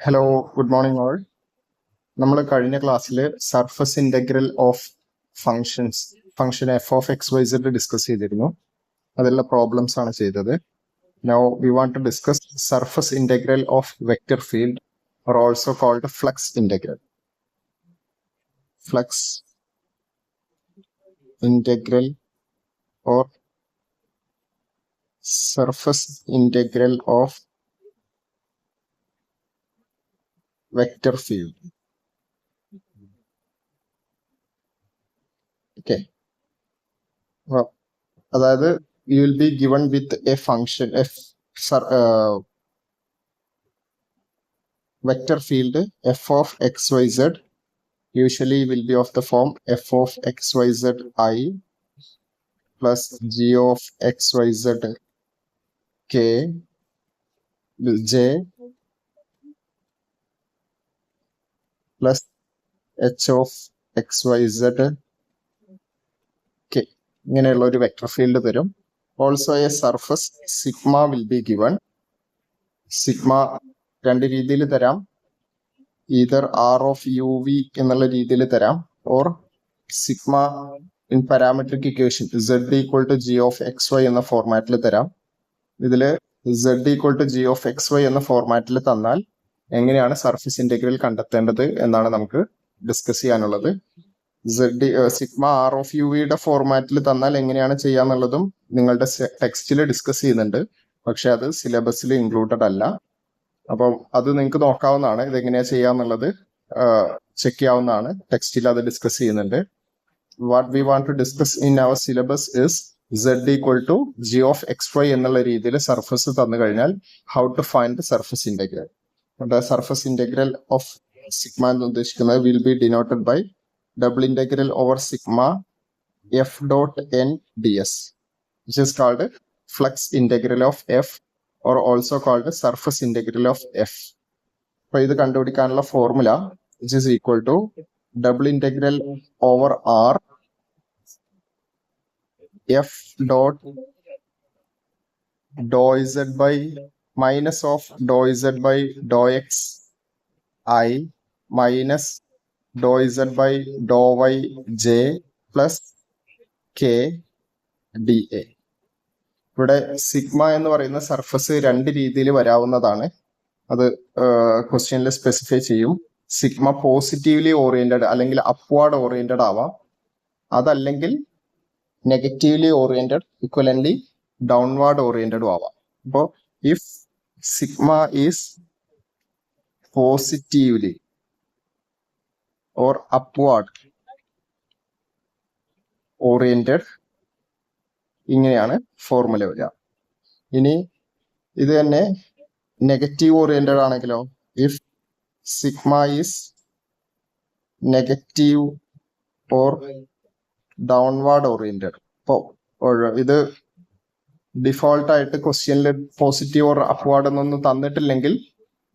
Hello good morning all. നമ്മൾ കഴിഞ്ഞ ക്ലാസ്സിൽ surface integral of function F of X Y Z discuss ചെയ്തിരുന്നു. അതിലുള്ള പ്രോബ്ലംസ് ആണ് ചെയ്തത്. Now we want to discuss surface integral of vector field or also called flux integral. Flux integral or surface integral of vector field. Okay, അതായത് you will be given with a function vector field f of xyz usually will be of the form f of xyz I plus g of xyz k j plus h of xyz k. ഇങ്ങനെയുള്ള ഒരു vector field തരും. Also a surface sigma will be given. Sigma രണ്ട് രീതിയിൽ തരാം. Either R of U V എന്നുള്ള രീതിയിൽ തരാം, or sigma in parametric equation z equal to G of X Y എന്ന ഫോർമാറ്റിൽ തരാം. ഇതിൽ z equal to G of X Y എന്ന ഫോർമാറ്റിൽ തന്നാൽ എങ്ങനെയാണ് സർഫസ് ഇന്റഗ്രൽ കണ്ടെത്തേണ്ടത് എന്നാണ് നമുക്ക് ഡിസ്കസ് ചെയ്യാനുള്ളത്. സിഗ്മ ആർ ഓഫ് യു വിയുടെ ഫോർമാറ്റിൽ തന്നാൽ എങ്ങനെയാണ് ചെയ്യാന്നുള്ളതും നിങ്ങളുടെ ടെക്സ്റ്റിൽ ഡിസ്കസ് ചെയ്യുന്നുണ്ട്, പക്ഷെ അത് സിലബസിൽ ഇൻക്ലൂഡഡ് അല്ല. അപ്പം അത് നിങ്ങൾക്ക് നോക്കാവുന്നതാണ്. ഇതെങ്ങനെയാ ചെയ്യാന്നുള്ളത് ചെക്ക് ചെയ്യാവുന്നതാണ്. ടെക്സ്റ്റിൽ അത് ഡിസ്കസ് ചെയ്യുന്നുണ്ട്. What we want to discuss in our syllabus is z equal to G of X Y എന്നുള്ള രീതിയിൽ സർഫസ് തന്നു കഴിഞ്ഞാൽ how to find surface integral. Surface integral of sigma എന്ന് ഉദ്ദേശിക്കുന്നത് will be denoted by double integral over sigma F dot N D S, which is called flux integral of F or also called surface integral of F. അപ്പൊ ഇത് കണ്ടുപിടിക്കാനുള്ള formula which is equal to double integral over R F dot do Z by minus of do Z by Dr X I minus Dr Z by Dr Y J plus K D A. ഇവിടെ sigma എന്ന് പറയുന്ന surface രണ്ട് രീതിയിൽ വരാവുന്നതാണ്. അത് ക്വസ്റ്റ്യനിൽ specify ചെയ്യും. Sigma positively oriented അല്ലെങ്കിൽ upward oriented ആവാം, അതല്ലെങ്കിൽ നെഗറ്റീവ്ലി ഓറിയന്റഡ് ഇക്വലന്റ്ലി ഡൗൺവാർഡ് ഓറിയന്റഡും ആവാം. അപ്പോൾ if sigma is positively or upward oriented, ഇങ്ങനെയാണ് ഫോർമുല വരിക. ഇനി ഇത് തന്നെ നെഗറ്റീവ് ഓറിയന്റഡ് ആണെങ്കിലോ, if sigma is negative or downward oriented. ഇപ്പോൾ ഇത് ഡിഫോൾട്ട് ആയിട്ട് ക്വസ്റ്റ്യനിൽ പോസിറ്റീവ് ഓർ അപ്വാർഡ് എന്നൊന്നും തന്നിട്ടില്ലെങ്കിൽ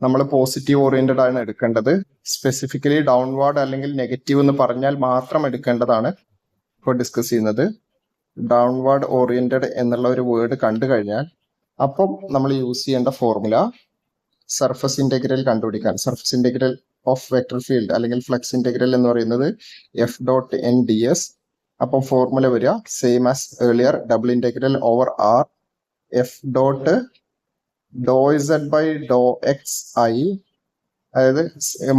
നമ്മൾ പോസിറ്റീവ് ഓറിയന്റഡ് ആണ് എടുക്കേണ്ടത്. സ്പെസിഫിക്കലി ഡൗൺവാർഡ് അല്ലെങ്കിൽ നെഗറ്റീവ് എന്ന് പറഞ്ഞാൽ മാത്രം എടുക്കേണ്ടതാണ് ഇപ്പോൾ ഡിസ്കസ് ചെയ്യുന്നത്. ഡൗൺവാർഡ് ഓറിയന്റഡ് എന്നുള്ള ഒരു വേർഡ് കണ്ടു കഴിഞ്ഞാൽ അപ്പം നമ്മൾ യൂസ് ചെയ്യേണ്ട ഫോർമുല സർഫസ് ഇന്റഗ്രൽ കണ്ടുപിടിക്കാൻ, surface integral of vector field അല്ലെങ്കിൽ ഫ്ലക്സ് ഇന്റഗ്രൽ എന്ന് പറയുന്നത് F dot N D S. അപ്പം ഫോർമുല വരിക same as earlier, double integral over R F dot do Z by Dr X I, അതായത്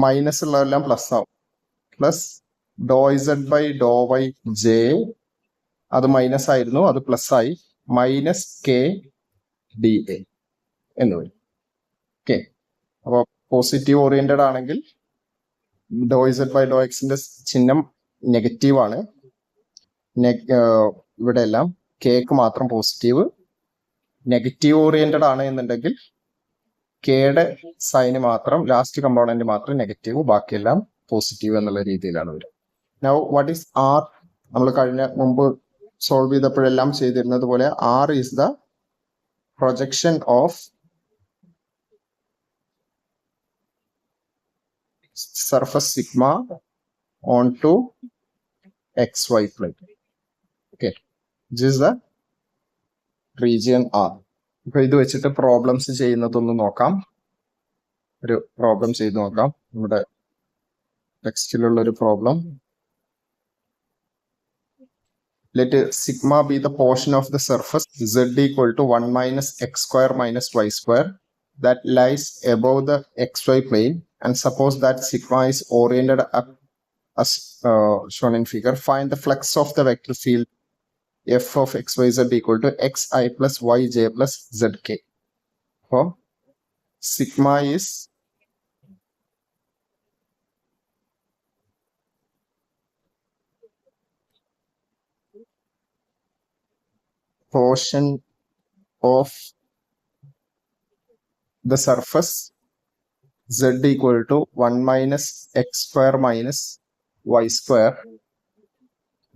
minus ഉള്ളതെല്ലാം plus ആവും, plus do Z by Dr Y J, അത് minus ആയിരുന്നു അത് plus ആയി, minus K D A എന്ന് വരും. ഓക്കെ, അപ്പോൾ പോസിറ്റീവ് ഓറിയന്റഡ് ആണെങ്കിൽ ഡോ ഇസഡ് ബൈ ഡോ എക്സിന്റെ ചിഹ്നം നെഗറ്റീവ് ആണ്. ഇവിടെ എല്ലാം കെക്ക് മാത്രം പോസിറ്റീവ്. നെഗറ്റീവ് ഓറിയന്റഡ് ആണ് എന്നുണ്ടെങ്കിൽ കെയുടെ സൈന് മാത്രം, ലാസ്റ്റ് കമ്പോണന്റ് മാത്രം നെഗറ്റീവ്, ബാക്കിയെല്ലാം പോസിറ്റീവ് എന്നുള്ള രീതിയിലാണ് വരിക. Now what is R? നമ്മൾ കഴിഞ്ഞ മുമ്പ് സോൾവ് ചെയ്തപ്പോഴെല്ലാം ചെയ്തിരുന്നത് പോലെ R is the projection of surface sigma on to X Y plane. Okay, this is the region R. അപ്പൊ ഇത് വെച്ചിട്ട് പ്രോബ്ലംസ് ചെയ്യുന്നതൊന്ന് നോക്കാം. ഒരു പ്രോബ്ലം ചെയ്ത് നോക്കാം. നമ്മുടെ ടെക്സ്റ്റിലുള്ള ഒരു problem. Let sigma be the portion of the surface z equal to 1 minus x square minus y square that lies above the xy plane, and suppose that sigma is oriented up as shown in figure. Find the flux of the vector field f of xyz equal to xi plus yj plus zk. So sigma is portion of the surface z equal to 1 minus x square minus y square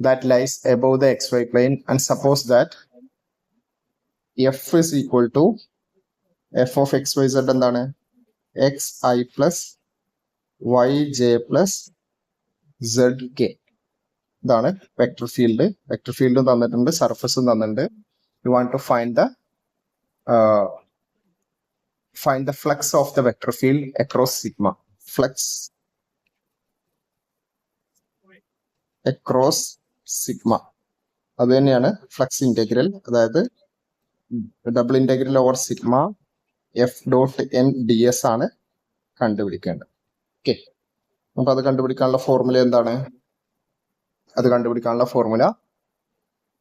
that lies above the xy plane, and suppose that f is equal to f of xyz എന്താണ് xi plus yj plus zk. ഇതാണ് vector field. വെക്ടർ ഫീൽഡും തന്നിട്ടുണ്ട്, സർഫസും തന്നിട്ടുണ്ട്. You want to find the flux of the vector field across sigma. Flux across sigma അത് തന്നെയാണ് flux integral. അതായത് double integral over sigma F dot N D S ആണ് കണ്ടുപിടിക്കേണ്ടത്. ഓക്കെ, അപ്പൊ അത് കണ്ടുപിടിക്കാനുള്ള ഫോർമുല എന്താണ്? അത് കണ്ടുപിടിക്കാനുള്ള formula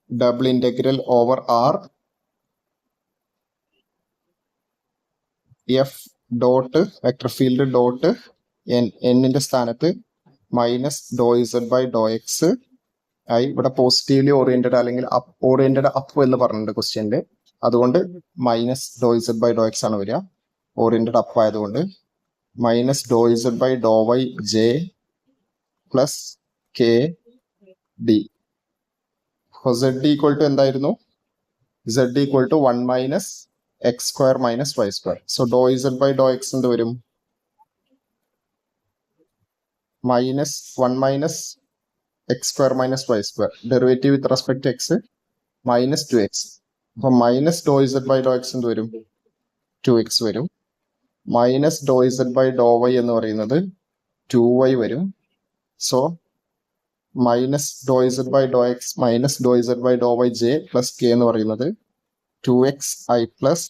double integral over R F dot vector field dot N, എന്നിന്റെ സ്ഥാനത്ത് minus Dr Z by Dr X ആയി. ഇവിടെ പോസിറ്റീവ്ലി ഓറിയന്റഡ് അല്ലെങ്കിൽ ഓറിയന്റഡ് അപ്പ് എന്ന് പറഞ്ഞിട്ടുണ്ട് ക്വസ്റ്റ്യനില്. അതുകൊണ്ട് minus Dr Z by Dr X ആണ് വരിക. ഓറിയന്റഡ് അപ്പ് ആയതുകൊണ്ട് minus Dr Z by Dr Y J plus K D. Z equal to എന്തായിരുന്നു? Z equal to 1 minus X square minus Y square. So Dr Z by Dr X എന്ത് വരും? Minus 1 minus X square minus Y square. Derivative with respect X minus 2x. അപ്പൊ minus Dr Z by Dr X എന്ത് വരും? 2x വരും. Minus Dr Z by Dr Y എന്ന് പറയുന്നത് 2y വരും. So minus Dr Z by Dr X minus Dr Z by Dr Y J plus K എന്ന് പറയുന്നത് 2xi plus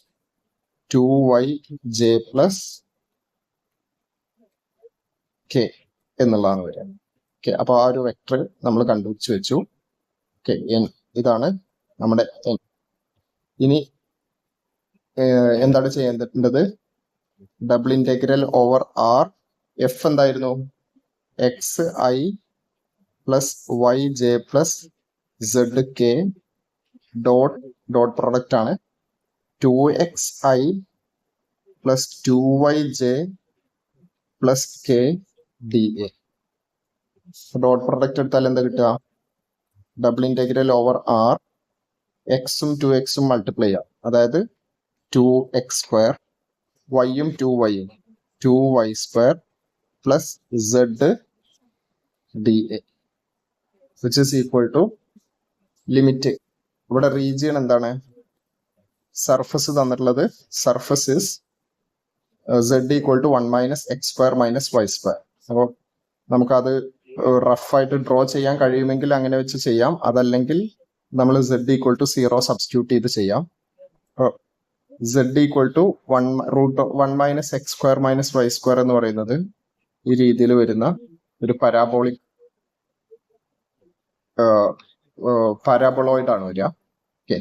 2yj plus K എന്നുള്ളതാണ് വരിക. ഓക്കെ, അപ്പൊ ആ ഒരു വെക്ടർ നമ്മൾ കണ്ടുപിടിച്ച് വെച്ചു. ഓക്കെ, എൻ ഇതാണ് നമ്മുടെ എൻ. ഇനി എന്താണ് ചെയ്യേണ്ടത്? Double integral over R F എന്തായിരുന്നു? X I plus Y J plus Z K dot product ആണ് 2xi plus 2yj plus K D A. Dot product എടുത്താൽ എന്താ കിട്ടുക? ഡബിൾ ഇന്റഗ്രൽ ഓവർ ആർ എക്സും 2xും മൾട്ടിപ്ലൈ ചെയ്യാം. അതായത് 2x സ്ക്വയർ, വൈയും 2yയും 2y square plus Z D A which is equal to limit. ഇവിടെ റീജിയൺ എന്താണ്? സർഫസ് തന്നിട്ടുള്ളത് surface is Z equal to 1 minus X square minus Y square. അപ്പോൾ നമുക്കത് റഫായിട്ട് ഡ്രോ ചെയ്യാൻ കഴിയുമെങ്കിൽ അങ്ങനെ വെച്ച് ചെയ്യാം. അതല്ലെങ്കിൽ നമ്മൾ സെഡ് ഈക്വൽ ടു 0 സബ്സ്റ്റിറ്റ്യൂട്ട് ചെയ്ത് ചെയ്യാം. Z equal to 1 minus X square minus Y square എന്ന് പറയുന്നത് ഈ രീതിയിൽ വരുന്ന ഒരു പാരാബോളോയിഡ് ആണ് വരിക. ഓക്കെ,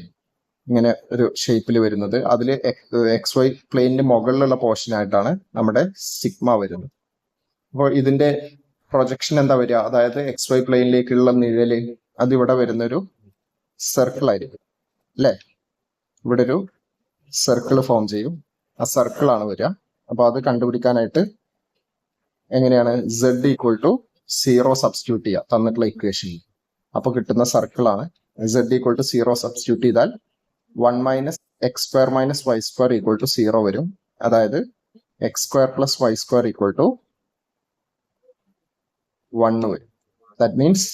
ഇങ്ങനെ ഒരു ഷേപ്പിൽ വരുന്നത്. അതിൽ എക്സ് വൈ പ്ലെയിനിന്റെ മുകളിലുള്ള പോർഷൻ ആയിട്ടാണ് നമ്മുടെ സിഗ്മ വരുന്നത്. അപ്പോൾ ഇതിന്റെ പ്രൊജക്ഷൻ എന്താ വരിക? അതായത് എക്സ് വൈ പ്ലെയിനിലേക്കുള്ള നിഴല് അത് ഇവിടെ വരുന്നൊരു സർക്കിൾ ആയിരിക്കും അല്ലെ? ഇവിടെ ഒരു സർക്കിൾ ഫോം ചെയ്യും. ആ സർക്കിൾ ആണ് വരിക. അപ്പൊ അത് കണ്ടുപിടിക്കാനായിട്ട് എങ്ങനെയാണ്? സെഡ് ഈക്വൽ ടു 0 സബ്സ്റ്റിറ്റ്യൂട്ട് ചെയ്യുക തന്നിട്ടുള്ള ഇക്വേഷനിൽ. അപ്പൊ കിട്ടുന്ന സർക്കിൾ ആണ്. സെഡ് ഈക്വൽ ടു 0 സബ്സ്റ്റിറ്റ്യൂട്ട് ചെയ്താൽ 1 minus X square minus Y square equal to 0 വരും. അതായത് X square plus Y square equal to 1 വരും. That means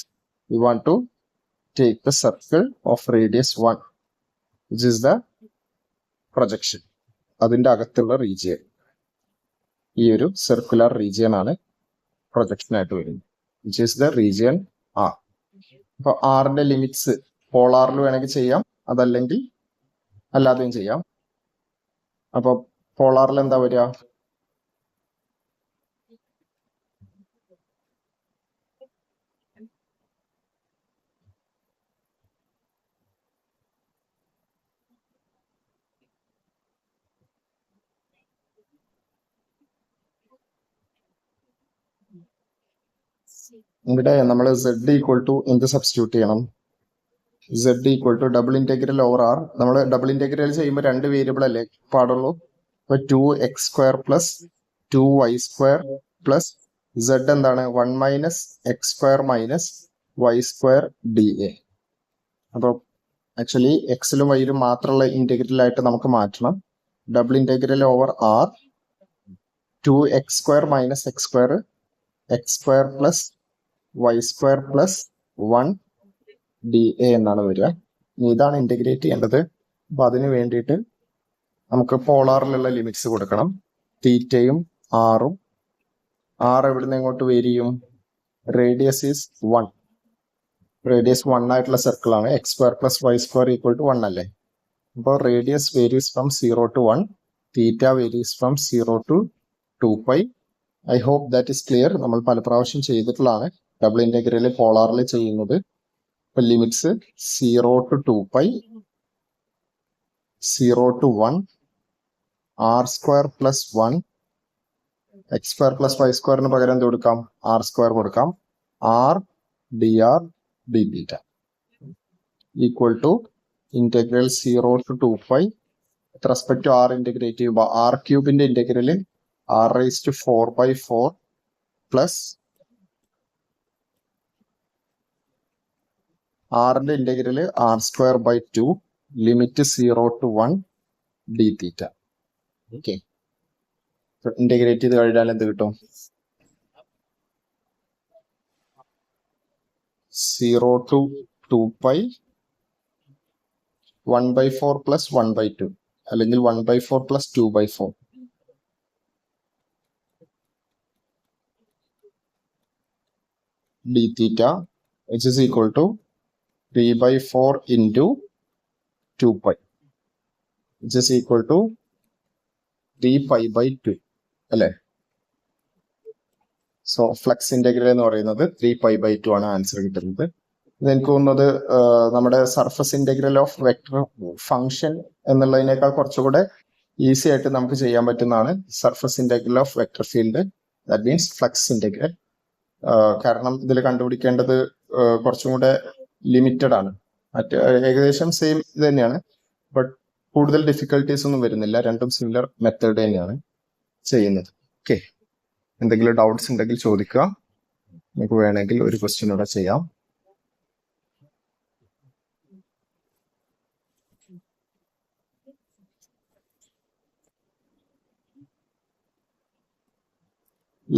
you want to take the circle of radius 1 which is the projection, അതിന്റെ അകത്തുള്ള region. ഈ ഒരു circular region ആണ് projection ആയിട്ട് വരുന്നത്, which is the region R. അപ്പൊ ആറിന്റെ ലിമിറ്റ്സ് പോളാറിൽ വേണമെങ്കിൽ ചെയ്യാം, അതല്ലെങ്കിൽ അല്ലാതെയും ചെയ്യാം. അപ്പൊ പോളാറിൽ എന്താ വരിക? ഇവിടെ നമ്മൾ z ഈക്വൽ ടു എന്ത് സബ്സ്റ്റിറ്റ്യൂട്ട് ചെയ്യണം? z equal to double integral over R. നമ്മൾ ഡബിൾ ഇന്റഗ്രൽ ചെയ്യുമ്പോൾ രണ്ട് വേരിയബിൾ അല്ലേ പാടുള്ളൂ. അപ്പൊ 2x² plus 2y² plus z എന്താണ്? 1 minus x² minus y² dA. അപ്പോൾ ആക്ച്വലി എക്സിലും വൈയിലും മാത്രമുള്ള ഇന്റഗ്രൽ ആയിട്ട് നമുക്ക് മാറ്റണം. Double integral over R 2x² minus x² x² plus y² plus 1 dA എന്നാണ് വരിക. ഇതാണ് ഇന്റഗ്രേറ്റ് ചെയ്യേണ്ടത്. അപ്പൊ അതിന് വേണ്ടിയിട്ട് നമുക്ക് പോളാറിലുള്ള ലിമിറ്റ്സ് കൊടുക്കണം. തീറ്റയും ആറും. ആർ എവിടുന്ന് എങ്ങോട്ട് വേരി ചെയ്യും? Radius is 1. റേഡിയസ് 1 ആയിട്ടുള്ള സർക്കിൾ ആണ്. x² plus y² equal to 1 അല്ലേ? അപ്പോൾ radius varies from 0 to 1. Theta varies from 0 to 2π. I hope that is clear. നമ്മൾ പല പ്രാവശ്യം ചെയ്തിട്ടുള്ളതാണ് ഡബിൾ ഇന്റഗ്രൽ പോളാറിൽ ചെയ്യുന്നത്. ഇപ്പൊ limits 0 to 2π, 0 to 1, r² plus 1, x² plus y² പകരം എന്ത് കൊടുക്കാം? r² കൊടുക്കാം. r dr dθ equal to integral 0 to 2π with respect to r integrate ചെയ്യുമ്പോൾ r³ ഇന്റഗ്രൽ r⁴/4 പ്ലസ് ആറിന്റെ integral r²/2 limit 0 to 1 dθ. Okay, integrate ചെയ്ത് കഴിഞ്ഞാൽ എന്ത് കിട്ടും? 0 to 2π 1/4 പ്ലസ് 1/2 അല്ലെങ്കിൽ 1/4 plus 2/4 dθ which is equal to 3/4 into 2π which is equal to 3π/2 അല്ലേ? So flux integral എന്ന് പറയുന്നത് 3π/2 ആണ് ആൻസർ കിട്ടുന്നത്. ഇതെനിക്ക് തോന്നുന്നത് നമ്മുടെ surface integral of vector function എന്നുള്ളതിനേക്കാൾ കുറച്ചുകൂടെ ഈസി ആയിട്ട് നമുക്ക് ചെയ്യാൻ പറ്റുന്നതാണ് surface integral of vector field, that means flux integral. കാരണം ഇതിൽ കണ്ടുപിടിക്കേണ്ടത് കുറച്ചും കൂടെ ലിമിറ്റഡ് ആണ്. ഏകദേശം സെയിം ഇത് തന്നെയാണ്, ബട്ട് കൂടുതൽ ഡിഫിക്കൽട്ടീസ് ഒന്നും വരുന്നില്ല. രണ്ടും സിമിലർ മെത്തേഡ് തന്നെയാണ് ചെയ്യുന്നത്. ഓക്കെ, എന്തെങ്കിലും ഡൗട്ട്സ് ഉണ്ടെങ്കിൽ ചോദിക്കുക. നമുക്ക് വേണമെങ്കിൽ ഒരു ക്വസ്റ്റ്യൻ കൂടെ ചെയ്യാം.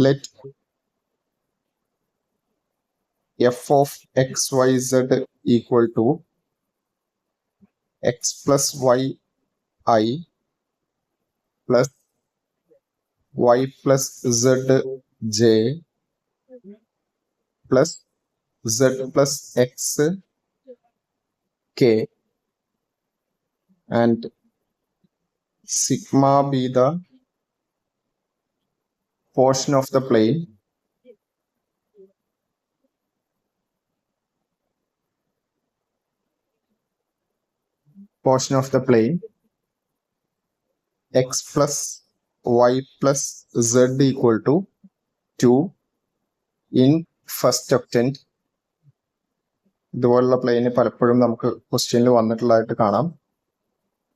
Let f of xyz equal to x plus yi plus y plus zj plus z plus x k and sigma be the portion of the plane x plus y plus z equal to 2 in first octant. ഇതുപോലുള്ള പ്ലെയിന് പലപ്പോഴും നമുക്ക് ക്വസ്റ്റ്യനിൽ വന്നിട്ടുള്ളതായിട്ട് കാണാം.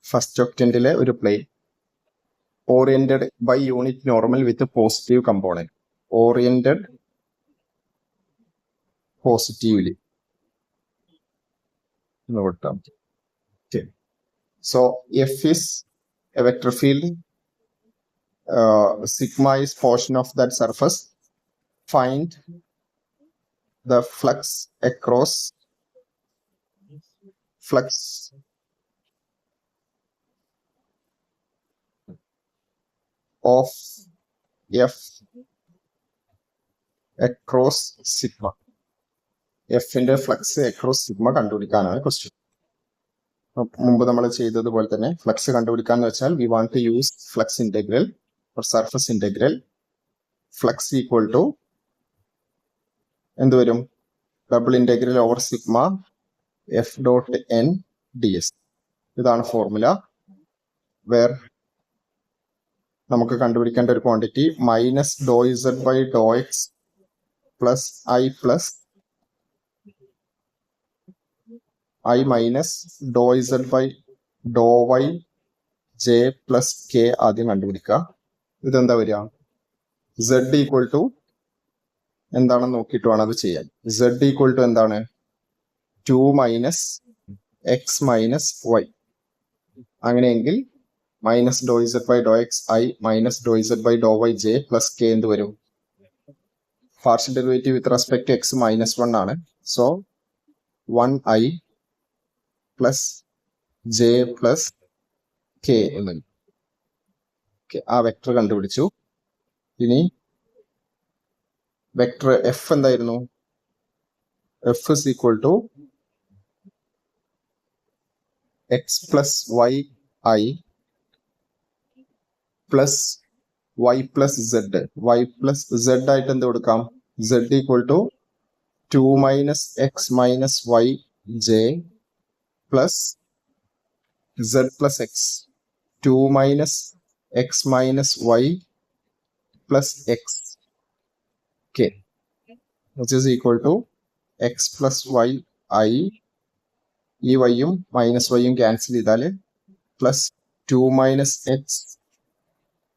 First ഒക്ടന്റിലെ ഒരു plane oriented by unit normal with positive component, oriented positively എന്ന് കൊടുത്താൽ. So f is a vector field, sigma is portion of that surface. Find the flux across of F across sigma. എഫിന്റെ flux across sigma കണ്ടുപിടിക്കാനാണ് question. മുമ്പ് നമ്മൾ ചെയ്തതുപോലെ തന്നെ flux കണ്ടുപിടിക്കാന്ന് വെച്ചാൽ we want to use flux integral or surface integral. Flux equal to എന്ത് വരും? Double integral over sigma F dot N D S. ഇതാണ് ഫോർമുല. വേർ നമുക്ക് കണ്ടുപിടിക്കേണ്ട ഒരു quantity minus Dr Z by Dr X plus I minus Dr Z by Dr Y J plus K ആദ്യം കണ്ടുപിടിക്കുക. ഇതെന്താ വരിക? സെഡ് ഈക്വൽ ടു എന്താണെന്ന് നോക്കിയിട്ട് വേണം അത് ചെയ്യാൻ. സെഡ് ഈക്വൽ ടു എന്താണ്? 2 മൈനസ് എക്സ് മൈനസ് വൈ. അങ്ങനെയെങ്കിൽ minus Dr Z by Dr X I minus Dr Z by Dr Y J plus K എന്ത് വരും? Partial derivative with respect to X -1 ആണ്. So 1i plus J plus K എന്ന്. ആ vector കണ്ടുപിടിച്ചു. ഇനി vector F എന്തായിരുന്നു? F is equal to X plus Y I plus Y plus Z. Y plus Z ആയിട്ട് എന്ത് കൊടുക്കാം? Z equal to 2 minus X minus Y J plus Z plus X. 2 minus X minus Y plus X K which is equal to X plus Y I. ഈ വൈയും minus വൈയും cancel ചെയ്താൽ plus 2 minus X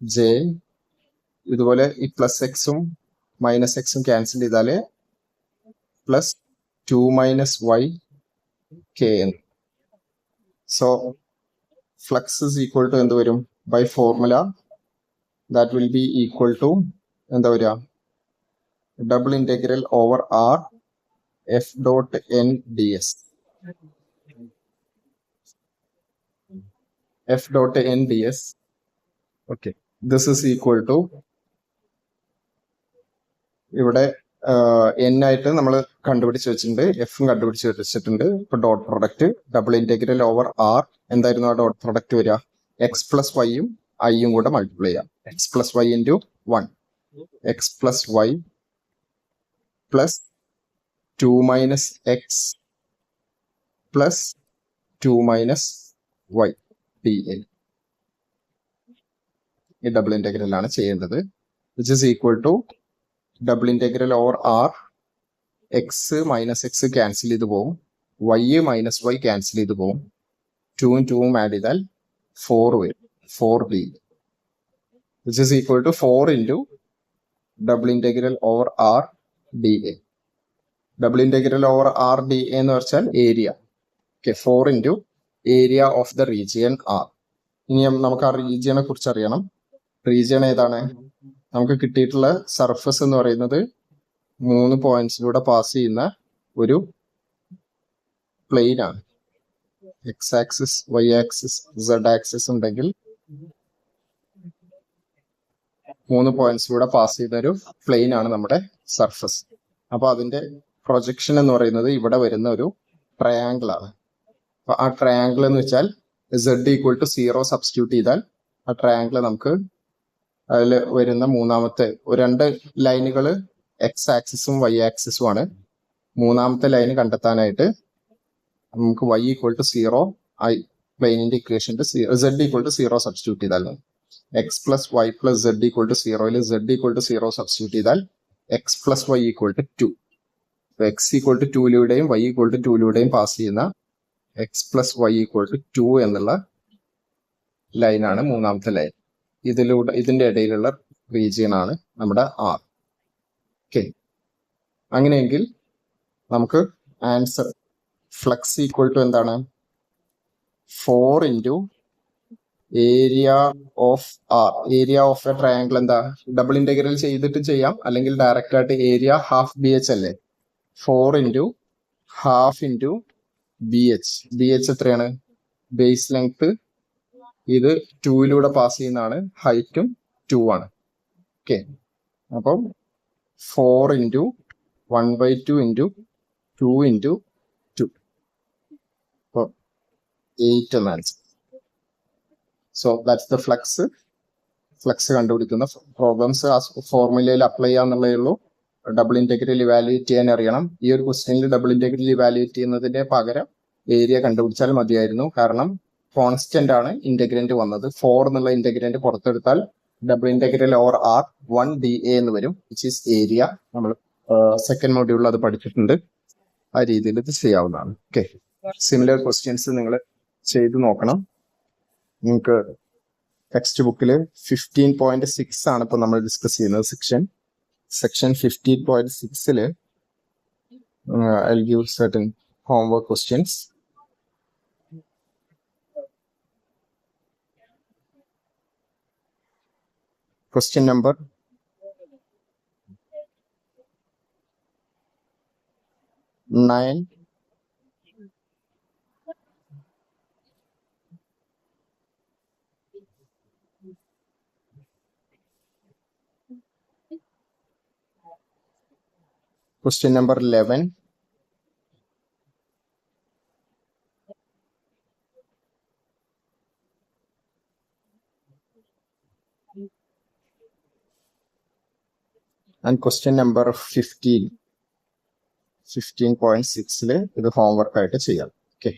J. ഇതുപോലെ ഈ plus എക്സും minus എക്സും cancel ചെയ്താൽ plus 2 minus Y K എന്ന്. So flux is equal to എന്ത് വരും? By formula that will be equal to എന്താ വരിക? Double integral over R F dot N D S. F dot N D S. Okay, this is equal to ഇവിടെ N ആയിട്ട് നമ്മൾ കണ്ടുപിടിച്ച് വെച്ചിട്ടുണ്ട്, എഫും കണ്ടുപിടിച്ച് വെച്ചിട്ടുണ്ട്. ഇപ്പൊ dot product double integral over R എന്തായിരുന്നു ആ ഡോട്ട് പ്രൊഡക്റ്റ് വരിക? എക്സ് പ്ലസ് വൈയും ഐയും കൂടെ മൾട്ടിപ്ലൈ ചെയ്യാം. X plus Y into 1 X plus Y plus 2 minus X plus 2 minus Y D A. ഈ ഡബിൾ ഇന്റഗ്രൽ ആണ് ചെയ്യേണ്ടത്. Which is equal to double integral over R. X minus X cancel ചെയ്ത് പോകും, Y minus Y cancel ചെയ്ത് പോകും. 2ഉം 2ഉം add ചെയ്താൽ 4 വരും. 4d which is equal to 4 into double integral over R D A. Double integral over R D A എന്ന് വെച്ചാൽ area. Okay, 4 into area of the region R. ഇനി നമുക്ക് ആ റീജിയനെ കുറിച്ച് അറിയണം. റീജിയൻ ഏതാണ്? നമുക്ക് കിട്ടിയിട്ടുള്ള സർഫസ് എന്ന് പറയുന്നത് 3 പോയിന്റ്സിലൂടെ പാസ് ചെയ്യുന്ന ഒരു പ്ലെയിൻ ആണ്. X axis, Y axis, Z axis ഉണ്ടെങ്കിൽ 3 പോയിന്റ്സിലൂടെ പാസ് ചെയ്യുന്ന ഒരു പ്ലെയിൻ ആണ് നമ്മുടെ സർഫസ്. അപ്പൊ അതിന്റെ പ്രൊജക്ഷൻ എന്ന് പറയുന്നത് ഇവിടെ വരുന്ന ഒരു ട്രയാങ്കിൾ ആണ്. അപ്പൊ ആ ട്രയാങ്കിൾ എന്ന് വെച്ചാൽ സെഡ് ഈക്വൽ ടു 0 സബ്സ്റ്റിറ്റ്യൂട്ട് ചെയ്താൽ ആ ട്രയാങ്കിൾ നമുക്ക് അതിൽ വരുന്ന മൂന്നാമത്തെ 2 ലൈനുകൾ എക്സ് ആക്സിസും വൈ ആക്സിസും ആണ്. മൂന്നാമത്തെ ലൈൻ കണ്ടെത്താനായിട്ട് നമുക്ക് y ഈക്വൽ ടു 0 ഐ പ്ലെയിനിന്റെ ഇക്വേഷന്റെ z ഈക്വൽ ടു 0 സബ്സ്റ്റിറ്റ്യൂട്ട് ചെയ്താൽ X plus Y plus Z equal to 0 z equal to 0 substitute ചെയ്താൽ X plus Y equal to 2. X equal to 2ലൂടെയും വൈ ഈക്വൽ ടു 2ലൂടെയും pass ചെയ്യുന്ന X plus Y equal to 2 എന്നുള്ള ലൈനാണ് മൂന്നാമത്തെ line. ഇതിന്റെ ഇടയിലുള്ള റീജിയൻ ആണ് നമ്മുടെ ആർ. ഓക്കെ, അങ്ങനെയെങ്കിൽ നമുക്ക് ആൻസർ ഫ്ലക്സ് ഈക്വൽ ടു എന്താണ്? 4 into area of R. Area of a triangle എന്താ? ഡബിൾ ഇന്റഗ്രൽ ചെയ്തിട്ട് ചെയ്യാം, അല്ലെങ്കിൽ ഡയറക്റ്റ് ആയിട്ട് ഏരിയ ഹാഫ് ബി എച്ച് അല്ലേ? 4 into half into B H. B H എത്രയാണ്? ബേസ് ലെങ്ത് ഇത് 2ലൂടെ പാസ് ചെയ്യുന്നതാണ്, ഹൈറ്റും 2 ആണ്. ഓക്കെ. അപ്പം 4 ഇൻറ്റു 1/2 ഇൻറ്റു 2 ഇൻറ്റു 2, അപ്പോൾ 8 എന്ന answer. So that's the flux. Flux കണ്ടുപിടിക്കുന്ന പ്രോബ്ലംസ് ആ ഫോർമുലയിൽ അപ്ലൈ ചെയ്യാന്നുള്ളതേ ഉള്ളൂ. ഡബിൾ ഇന്റഗ്രൽ ഇവാലുവേറ്റ് ചെയ്യാൻ അറിയണം. ഈ ഒരു ക്വസ്റ്റ്യനിൽ ഡബിൾ ഇന്റഗ്രൽ ഇവാലുവേറ്റ് ചെയ്യുന്നതിന്റെ പകരം ഏരിയ കണ്ടുപിടിച്ചാൽ മതിയായിരുന്നു. കാരണം കോൺസ്റ്റന്റ് ആണ് ഇന്റഗ്രന്റ് വന്നത്. 4 എന്നുള്ള ഇന്റഗ്രന്റ് പുറത്തെടുത്താൽ double integral over R 1dA എന്ന് വരും, വിച്ച് ഈസ് ഏരിയ. നമ്മൾ സെക്കൻഡ് മൊഡ്യൂളിൽ അത് പഠിച്ചിട്ടുണ്ട്. ആ രീതിയിൽ ഇത് ചെയ്യാവുന്നതാണ്. ഓക്കെ. സിമിലർ ക്വസ്റ്റ്യൻസ് നിങ്ങൾ ചെയ്ത് നോക്കണം. നിങ്ങൾക്ക് ടെക്സ്റ്റ് ബുക്കിൽ 15.6 ആണ് ഇപ്പൊ നമ്മൾ ഡിസ്കസ് ചെയ്യുന്നത്. Section 15.6 I'll give certain homework questions. Question number 9. Question number 11. And question number 15. 15.6 ഇത് ഹോംവർക്ക് ആയിട്ട് ചെയ്യാം. ഓക്കെ.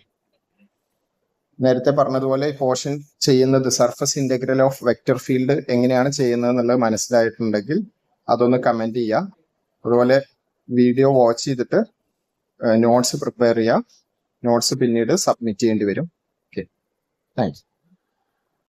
നേരത്തെ പറഞ്ഞതുപോലെ പോർഷൻ ചെയ്യുന്നത് surface integral of vector field എങ്ങനെയാണ് ചെയ്യുന്നത് എന്നുള്ളത് മനസ്സിലായിട്ടുണ്ടെങ്കിൽ അതൊന്ന് കമന്റ് ചെയ്യാം. അതുപോലെ വീഡിയോ വാച്ച് ചെയ്തിട്ട് നോട്ട്സ് പ്രിപ്പയർ ചെയ്യാം. നോട്ട്സ് പിന്നീട് സബ്മിറ്റ് ചെയ്യേണ്ടി വരും. Okay, thanks.